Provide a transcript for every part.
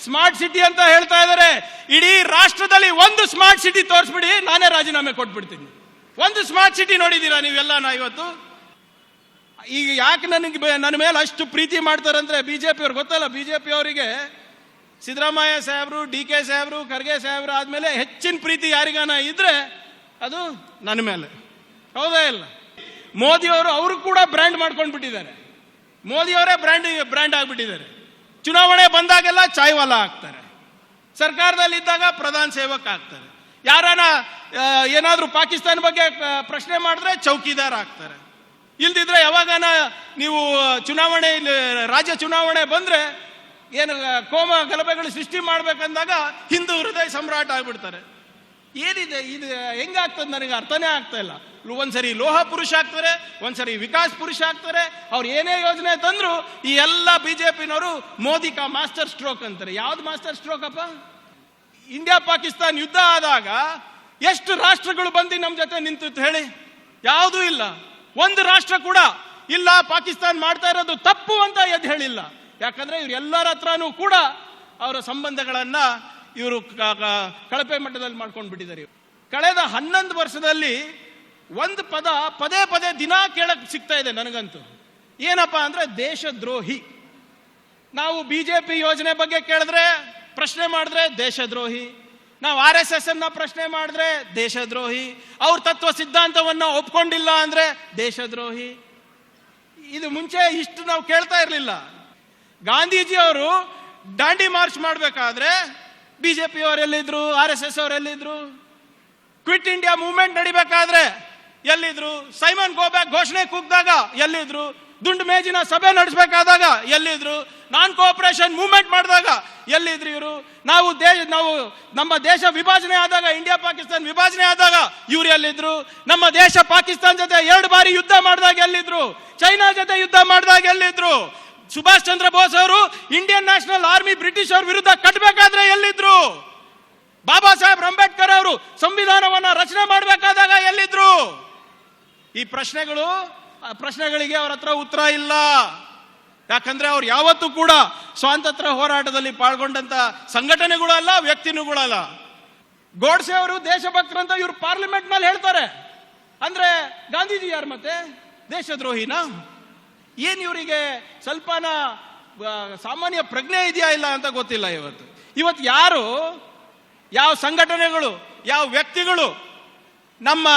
Smart city ಅಂತ ಹೇಳ್ತಾ ಇದ್ದಾರೆ. ಇಡೀ ರಾಷ್ಟ್ರದಲ್ಲಿ ಒಂದು ಸ್ಮಾರ್ಟ್ ಸಿಟಿ ತೋರಿಸ್ಬಿಡಿ, ನಾನೇ ರಾಜೀನಾಮೆ ಕೊಟ್ಬಿಡ್ತೀನಿ. ಒಂದು ಸ್ಮಾರ್ಟ್ ಸಿಟಿ ನೋಡಿದ್ದೀರಾ ನೀವೆಲ್ಲ? ಇವತ್ತು ಈಗ ಯಾಕೆ ನನ್ನ ಮೇಲೆ ಅಷ್ಟು ಪ್ರೀತಿ ಮಾಡ್ತಾರಂದ್ರೆ ಬಿಜೆಪಿ ಅವ್ರಿಗೆ ಗೊತ್ತಲ್ಲ. ಬಿಜೆಪಿ ಅವರಿಗೆ ಸಿದ್ದರಾಮಯ್ಯ ಸಾಹೇಬ್ರು, DK ಸಾಹೇಬ್ರು, ಖರ್ಗೆ ಸಾಹೇಬ್ರು ಆದ್ಮೇಲೆ ಹೆಚ್ಚಿನ ಪ್ರೀತಿ ಯಾರಿಗಾನ ಇದ್ರೆ ಅದು ನನ್ನ ಮೇಲೆ. ಹೌದಾ ಇಲ್ಲ? ಮೋದಿ ಅವರು ಕೂಡ ಬ್ರ್ಯಾಂಡ್ ಮಾಡ್ಕೊಂಡು ಬಿಟ್ಟಿದ್ದಾರೆ. ಮೋದಿ ಅವರೇ ಬ್ರ್ಯಾಂಡ್ ಆಗ್ಬಿಟ್ಟಿದ್ದಾರೆ. ಚುನಾವಣೆ ಬಂದಾಗೆಲ್ಲ ಚಾಯ್ವಾಲ ಆಗ್ತಾರೆ, ಸರ್ಕಾರದಲ್ಲಿದ್ದಾಗ ಪ್ರಧಾನ ಸೇವಕ ಆಗ್ತಾರೆ. ಯಾರನ ಏನಾದ್ರೂ ಪಾಕಿಸ್ತಾನ ಬಗ್ಗೆ ಪ್ರಶ್ನೆ ಮಾಡಿದ್ರೆ ಚೌಕಿದಾರ್ ಆಗ್ತಾರೆ. ಇಲ್ದಿದ್ರೆ ಯಾವಾಗನ ನೀವು ಚುನಾವಣೆ ರಾಜ್ಯ ಚುನಾವಣೆ ಬಂದ್ರೆ ಏನು ಕೋಮ ಗಲಭೆಗಳು ಸೃಷ್ಟಿ ಮಾಡ್ಬೇಕಂದಾಗ ಹಿಂದೂ ಹೃದಯ ಸಮ್ರಾಟ ಆಗ್ಬಿಡ್ತಾರೆ. ಏನಿದೆ ಇದು? ಹೆಂಗಾಗ್ತದೆ ನನಗೆ ಅರ್ಥನೇ ಆಗ್ತಾ ಇಲ್ಲ. ಒಂದ್ಸರಿ ಲೋಹ ಪುರುಷ ಆಗ್ತಾರೆ, ಒಂದ್ಸರಿ ವಿಕಾಸ್ ಪುರುಷ ಆಗ್ತಾರೆ. ಅವ್ರು ಏನೇ ಯೋಜನೆ ತಂದ್ರು ಈ ಎಲ್ಲ ಬಿಜೆಪಿನವರು ಮೋದಿ ಕಾ ಮಾಸ್ಟರ್ ಸ್ಟ್ರೋಕ್ ಅಂತಾರೆ. ಯಾವ್ದು ಮಾಸ್ಟರ್ ಸ್ಟ್ರೋಕ್ ಅಪ್ಪ? ಇಂಡಿಯಾ ಪಾಕಿಸ್ತಾನ ಯುದ್ಧ ಆದಾಗ ಎಷ್ಟು ರಾಷ್ಟ್ರಗಳು ಬಂದು ನಮ್ಮ ಜೊತೆ ನಿಂತಿತ್ತು ಹೇಳಿ? ಯಾವುದೂ ಇಲ್ಲ. ಒಂದು ರಾಷ್ಟ್ರ ಕೂಡ ಇಲ್ಲ ಪಾಕಿಸ್ತಾನ ಮಾಡ್ತಾ ಇರೋದು ತಪ್ಪು ಅಂತ ಎದ್ದು ಹೇಳಿಲ್ಲ. ಯಾಕಂದ್ರೆ ಇವ್ರು ಎಲ್ಲರ ಹತ್ರನೂ ಕೂಡ ಅವರ ಸಂಬಂಧಗಳನ್ನ ಇವರು ಕಳಪೆ ಮಟ್ಟದಲ್ಲಿ ಮಾಡ್ಕೊಂಡು ಬಿಟ್ಟಿದ್ದಾರೆ. ಕಳೆದ 11 ವರ್ಷದಲ್ಲಿ ಒಂದು ಪದೇ ಪದೇ ದಿನ ಕೇಳಕ್ ಸಿಗ್ತಾ ಇದೆ ನನಗಂತೂ. ಏನಪ್ಪಾ ಅಂದ್ರೆ ದೇಶದ್ರೋಹಿ. ನಾವು ಬಿಜೆಪಿ ಯೋಜನೆ ಬಗ್ಗೆ ಕೇಳಿದ್ರೆ, ಪ್ರಶ್ನೆ ಮಾಡಿದ್ರೆ ದೇಶದ್ರೋಹಿ. ನಾವು RSS ಅನ್ನ ಪ್ರಶ್ನೆ ಮಾಡಿದ್ರೆ ದೇಶದ್ರೋಹಿ. ಅವ್ರ ತತ್ವ ಸಿದ್ಧಾಂತವನ್ನ ಒಪ್ಕೊಂಡಿಲ್ಲ ಅಂದ್ರೆ ದೇಶದ್ರೋಹಿ. ಇದು ಮುಂಚೆ ಇಷ್ಟು ನಾವು ಕೇಳ್ತಾ ಇರಲಿಲ್ಲ. ಗಾಂಧೀಜಿ ಅವರು ದಾಂಡಿ ಮಾರ್ಚ್ ಮಾಡಬೇಕಾದ್ರೆ ಬಿಜೆಪಿ ಅವರೆಲ್ಲಿದ್ರು, RSS ಅವರೆಲ್ಲಿದ್ರು? ಕ್ವಿಟ್ ಇಂಡಿಯಾ ಮೂವ್ಮೆಂಟ್ ನಡಿಬೇಕಾದ್ರೆ ಎಲ್ಲಿದ್ರು? ಸೈಮನ್ ಗೋ ಬ್ಯಾಕ್ ಘೋಷಣೆ ಕೂಗಿದಾಗ ಎಲ್ಲಿದ್ರು? ದುಂಡು ಮೇಜಿನ ಸಭೆ ನಡೆಸಬೇಕಾದಾಗ ಎಲ್ಲಿದ್ರು? ನಾನ್ ಕೋಆಪರೇಷನ್ ಮೂವ್ಮೆಂಟ್ ಮಾಡಿದಾಗ ಎಲ್ಲಿದ್ರು ಇವರು? ನಾವು ನಮ್ಮ ದೇಶ ವಿಭಜನೆ ಆದಾಗ, ಇಂಡಿಯಾ ಪಾಕಿಸ್ತಾನ ವಿಭಜನೆ ಆದಾಗ ಇವ್ರು ಎಲ್ಲಿದ್ರು? ನಮ್ಮ ದೇಶ ಪಾಕಿಸ್ತಾನ ಜೊತೆ 2 ಬಾರಿ ಯುದ್ಧ ಮಾಡಿದಾಗ ಎಲ್ಲಿದ್ರು? ಚೈನಾ ಜೊತೆ ಯುದ್ಧ ಮಾಡಿದಾಗ ಎಲ್ಲಿದ್ರು? ಸುಭಾಷ್ ಚಂದ್ರ ಬೋಸ್ ಅವರು ಇಂಡಿಯನ್ ನ್ಯಾಷನಲ್ ಆರ್ಮಿ ಬ್ರಿಟಿಷ್ ಅವ್ರ ವಿರುದ್ಧ ಕಟ್ಟಬೇಕಾದ್ರೆ ಎಲ್ಲಿದ್ರು? ಬಾಬಾ ಸಾಹೇಬ್ ಅಂಬೇಡ್ಕರ್ ಅವರು ಸಂವಿಧಾನವನ್ನ ರಚನೆ ಮಾಡಬೇಕಾದಾಗ ಎಲ್ಲಿದ್ರು? ಈ ಪ್ರಶ್ನೆಗಳಿಗೆ ಅವ್ರ ಹತ್ರ ಉತ್ತರ ಇಲ್ಲ. ಯಾಕಂದ್ರೆ ಅವ್ರು ಯಾವತ್ತೂ ಕೂಡ ಸ್ವಾತಂತ್ರ್ಯ ಹೋರಾಟದಲ್ಲಿ ಪಾಲ್ಗೊಂಡಂತ ಸಂಘಟನೆಗಳಲ್ಲ, ವ್ಯಕ್ತಿಗಳಲ್ಲ. ಗೋಡ್ಸೆ ಅವರು ದೇಶಭಕ್ತರಂತ ಇವ್ರು ಪಾರ್ಲಿಮೆಂಟ್ ನಲ್ಲಿ ಹೇಳ್ತಾರೆ. ಅಂದ್ರೆ ಗಾಂಧೀಜಿ ಯಾರು ಮತ್ತೆ? ದೇಶದ್ರೋಹಿನ? ಏನ್ ಇವರಿಗೆ ಸ್ವಲ್ಪನ ಸಾಮಾನ್ಯ ಪ್ರಜ್ಞೆ ಇದೆಯಾ ಇಲ್ಲ ಅಂತ ಗೊತ್ತಿಲ್ಲ. ಇವತ್ತು ಯಾರು, ಯಾವ ಸಂಘಟನೆಗಳು, ಯಾವ ವ್ಯಕ್ತಿಗಳು ನಮ್ಮ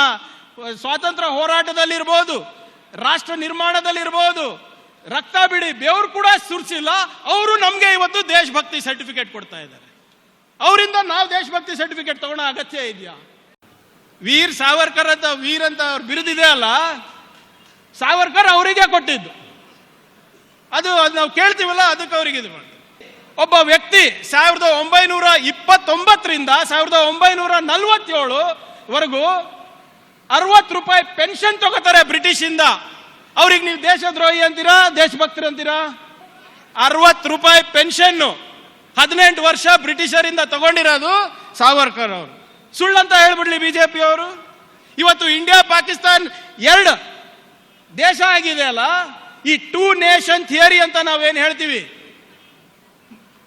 ಸ್ವಾತಂತ್ರ್ಯ ಹೋರಾಟದಲ್ಲಿರ್ಬೋದು, ರಾಷ್ಟ್ರ ನಿರ್ಮಾಣದಲ್ಲಿರ್ಬೋದು, ರಕ್ತ ಬಿಡಿ ಬೆವರು ಕೂಡ ಸುರಿಸಿಲ್ಲ, ಅವರು ನಮ್ಗೆ ಇವತ್ತು ದೇಶಭಕ್ತಿ ಸರ್ಟಿಫಿಕೇಟ್ ಕೊಡ್ತಾ ಇದ್ದಾರೆ. ಅವರಿಂದ ನಾವು ದೇಶಭಕ್ತಿ ಸರ್ಟಿಫಿಕೇಟ್ ತಗೊಳ್ಳೋ ಅಗತ್ಯ ಇದೆಯಾ? ವೀರ್ ಸಾವರ್ಕರ್ ಅಂತ ಅವ್ರ ಬಿರುದಿದೆ ಅಲ್ಲ, ಸಾವರ್ಕರ್ ಅವರಿಗೆ ಕೊಟ್ಟಿದ್ದು. ಅದು ನಾವು ಕೇಳ್ತೀವಲ್ಲ, ಅದಕ್ಕೆ ಅವರಿಗೆ ಇದು ಮಾಡ್ತಾರೆ. ಒಬ್ಬ ವ್ಯಕ್ತಿ 1929ರಿಂದ 1947 ವರೆಗೂ 60 ರೂಪಾಯಿ ಪೆನ್ಷನ್ ತಗೋತಾರೆ ಬ್ರಿಟಿಷ್ ಇಂದ. ಅವ್ರಿಗೆ ನೀವು ದೇಶದ್ರೋಹಿ ಅಂತೀರಾ, ದೇಶಭಕ್ತರು ಅಂತೀರಾ? 60 ರೂಪಾಯಿ ಪೆನ್ಷನ್ 18 ವರ್ಷ ಬ್ರಿಟಿಷರಿಂದ ತಗೊಂಡಿರೋದು ಸಾವರ್ಕರ್ ಅವರು. ಸುಳ್ಳಂತ ಹೇಳ್ಬಿಡ್ಲಿ ಬಿಜೆಪಿ ಅವರು? ಇವತ್ತು ಇಂಡಿಯಾ ಪಾಕಿಸ್ತಾನ್ 2 ದೇಶ ಆಗಿದೆ ಅಲ್ಲ, ಈ 2 ನೇಷನ್ ಥಿಯರಿ ಅಂತ ನಾವೇನ್ ಹೇಳ್ತೀವಿ,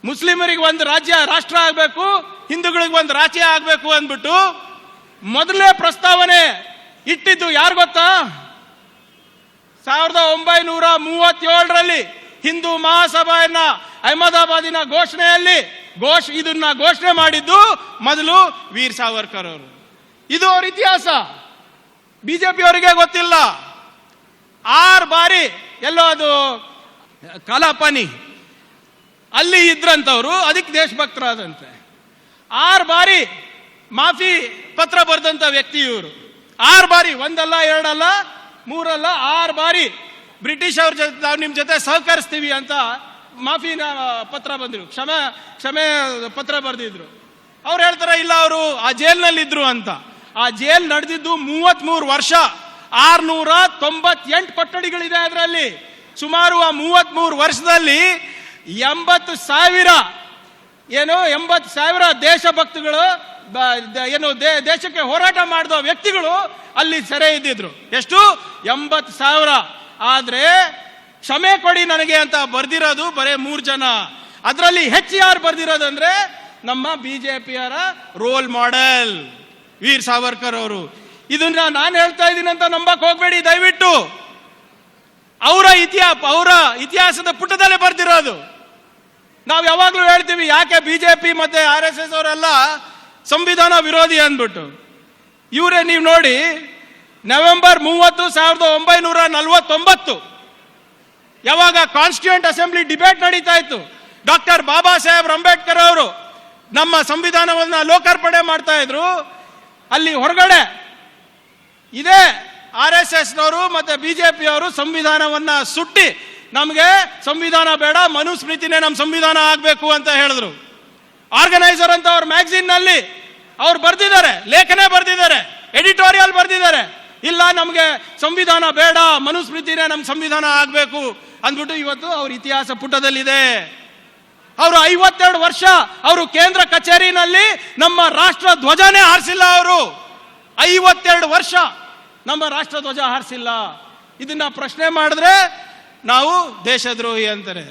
ಮುಸ್ಲಿಮರಿಗೆ ಒಂದು ರಾಷ್ಟ್ರ ಆಗ್ಬೇಕು, ಹಿಂದೂಗಳಿಗೆ ಒಂದು ರಾಜ್ಯ ಆಗ್ಬೇಕು ಅಂದ್ಬಿಟ್ಟು ಮೊದಲೇ ಪ್ರಸ್ತಾವನೆ ಇಟ್ಟಿದ್ದು ಯಾರು ಗೊತ್ತಾ? 1937ರಲ್ಲಿ ಹಿಂದೂ ಮಹಾಸಭೆಯನ್ನ ಅಹಮದಾಬಾದಿನ ಘೋಷಣೆಯಲ್ಲಿ ಇದನ್ನ ಘೋಷಣೆ ಮಾಡಿದ್ದು ಮೊದಲು ವೀರ್ ಸಾವರ್ಕರ್ ಅವರು. ಇದು ಅವ್ರ ಇತಿಹಾಸ, ಬಿಜೆಪಿ ಅವರಿಗೆ ಗೊತ್ತಿಲ್ಲ. 6 ಬಾರಿ ಎಲ್ಲೋ ಅದು ಕಾಲಾಪಾನಿ ಅಲ್ಲಿ ಇದ್ರಂತವ್ರು, ಅದಕ್ಕೆ ದೇಶಭಕ್ತರಾದಂತೆ. 6 ಬಾರಿ ಮಾಫಿ ಪತ್ರ ಬರೆದಂತ ವ್ಯಕ್ತಿ ಇವರು. 6 ಬಾರಿ, 1 ಅಲ್ಲ 2 ಅಲ್ಲ 3 ಅಲ್ಲ 6 ಬಾರಿ ಬ್ರಿಟಿಷ್ ಅವ್ರ ಜೊತೆ ನಾವು ನಿಮ್ ಜೊತೆ ಸಹಕರಿಸ್ತೀವಿ ಅಂತ ಮಾಫಿನ ಪತ್ರ ಬಂದ್ರು, ಕ್ಷಮೆ ಪತ್ರ ಬರೆದಿದ್ರು. ಅವ್ರು ಹೇಳ್ತಾರೆ ಇಲ್ಲ, ಅವರು ಆ ಜೈಲ್ನಲ್ಲಿ ಇದ್ರು ಅಂತ. ಆ ಜೈಲ್ ನಡೆದಿದ್ದು 33 ವರ್ಷ, 698 ಕೊಠಡಿಗಳಿದೆ ಅದರಲ್ಲಿ. ಸುಮಾರು ಆ 33 ವರ್ಷದಲ್ಲಿ 80,000 ದೇಶಭಕ್ತಗಳು, ದೇಶಕ್ಕೆ ಹೋರಾಟ ಮಾಡಿದ ವ್ಯಕ್ತಿಗಳು ಅಲ್ಲಿ ಸೆರೆ ಇದ್ದಿದ್ರು. ಎಷ್ಟು? 80,000. ಆದ್ರೆ ಕ್ಷಮೆ ಕೊಡಿ ನನಗೆ ಅಂತ ಬರ್ದಿರೋದು ಬರೇ 3 ಜನ. ಅದರಲ್ಲಿ ಹೆಚ್ಚು ಯಾರು ಬರ್ದಿರೋದಂದ್ರೆ ನಮ್ಮ ಬಿಜೆಪಿಯರ ರೋಲ್ ಮಾಡೆಲ್ ವೀರ್ ಸಾವರ್ಕರ್ ಅವರು. ಇದನ್ನ ನಾನು ಹೇಳ್ತಾ ಇದ್ದೀನಿ ಅಂತ ನಂಬಕ್ ಹೋಗ್ಬೇಡಿ ದಯವಿಟ್ಟು. ಅವರ ಇತಿಹಾಸದ ಪುಟದಲ್ಲೇ ಬರ್ದಿರೋದು. ನಾವು ಯಾವಾಗ್ಲೂ ಹೇಳ್ತೀವಿ ಯಾಕೆ ಬಿಜೆಪಿ ಮತ್ತೆ RSS ಅವರೆಲ್ಲ ಸಂವಿಧಾನ ವಿರೋಧಿ ಅಂದ್ಬಿಟ್ಟು. ಇವರೇ ನೀವು ನೋಡಿ, ನವೆಂಬರ್ 30, 1949 ಯಾವಾಗ ಕಾನ್ಸ್ಟಿಟ್ಯೂಂಟ್ ಅಸೆಂಬ್ಲಿ ಡಿಬೇಟ್ ನಡೀತಾ ಇತ್ತು, ಡಾಕ್ಟರ್ ಬಾಬಾ ಸಾಹೇಬ್ ಅಂಬೇಡ್ಕರ್ ಅವರು ನಮ್ಮ ಸಂವಿಧಾನವನ್ನ ಲೋಕಾರ್ಪಣೆ ಮಾಡ್ತಾ ಇದ್ರು. ಅಲ್ಲಿ ಹೊರಗಡೆ ಇದೇ RSS ನವರು ಮತ್ತೆ ಬಿಜೆಪಿ ಅವರು ಸಂವಿಧಾನವನ್ನ ಸುಟ್ಟಿ ನಮಗೆ ಸಂವಿಧಾನ ಬೇಡ, ಮನುಸ್ಮೃತಿನೇ ನಮ್ಮ ಸಂವಿಧಾನ ಆಗಬೇಕು ಅಂತ ಹೇಳಿದ್ರು. ಆರ್ಗನೈಸರ್ ಅಂತ ಅವ್ರ ಮ್ಯಾಗಝಿನ್ ನಲ್ಲಿ ಅವ್ರು ಬರ್ದಿದ್ದಾರೆ, ಲೇಖನ ಬರ್ದಿದ್ದಾರೆ, ಎಡಿಟೋರಿಯಲ್ ಬರ್ದಿದ್ದಾರೆ, ಇಲ್ಲ ನಮಗೆ ಸಂವಿಧಾನ ಬೇಡ, ಮನುಸ್ಮೃತಿನೇ ನಮ್ಮ ಸಂವಿಧಾನ ಆಗಬೇಕು ಅಂದ್ಬಿಟ್ಟು ಇವತ್ತು ಅವ್ರ ಇತಿಹಾಸ ಪುಟದಲ್ಲಿದೆ. ಅವರು 52 ವರ್ಷ ಅವರು ಕೇಂದ್ರ ಕಚೇರಿನಲ್ಲಿ ನಮ್ಮ ರಾಷ್ಟ್ರ ಧ್ವಜನೇ ಹಾರಿಸಿಲ್ಲ. ಅವರು 52 ವರ್ಷ ನಮ್ಮ ರಾಷ್ಟ್ರ ಧ್ವಜ ಹಾರಿಸಿಲ್ಲ. ಇದನ್ನ ಪ್ರಶ್ನೆ ಮಾಡಿದ್ರೆ ನಾವು ದೇಶದ್ರೋಹಿ ಅಂತಾರೆ.